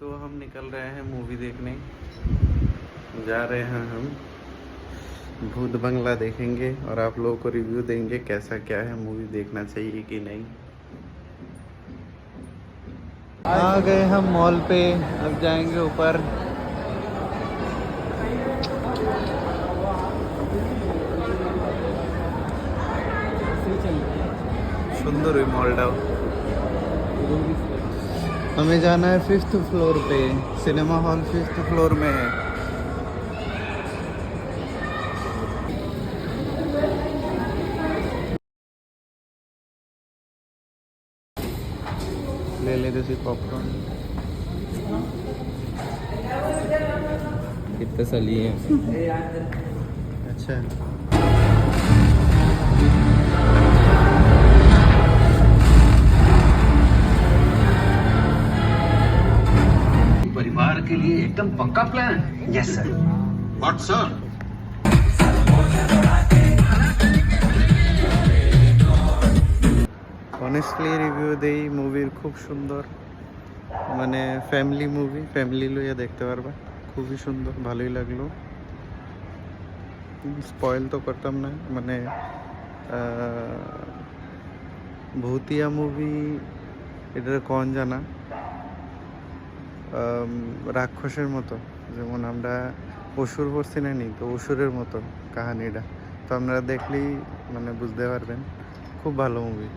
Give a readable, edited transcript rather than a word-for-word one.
तो हम निकल रहे हैं मूवी देखने, जा रहे हैं हम भूत बंगला देखेंगे और आप लोगों को रिव्यू देंगे कैसा क्या है, मूवी देखना चाहिए कि नहीं। आ गए हम मॉल पे, अब जाएंगे ऊपर। सुंदर हुई मॉल। हमें जाना है 5th फ्लोर पे, सिनेमा हॉल 5th फ्लोर में है। ले लेते थे पॉपकॉर्न। कितने साली है। अच्छा, परिवार के लिए एकदम पक्का plan. Yes sir. What sir? Honestly review দেই, মুভির খুব সুন্দর, মানে ফ্যামিলি মুভি, ফ্যামিলি লইয়া দেখতে পারবা, খুবই সুন্দর, ভালোই লাগলো। স্পয়েল তো করতাম না, মানে ভূতিয়া মুভি এটার কন জানা, রাক্ষসের মতো, যেমন আমরা অসুর পড়ছি না নি, তো অসুরের মতো কাহানিটা, তো আপনারা দেখলেই মানে বুঝতে পারবেন। খুব ভালো মুভি।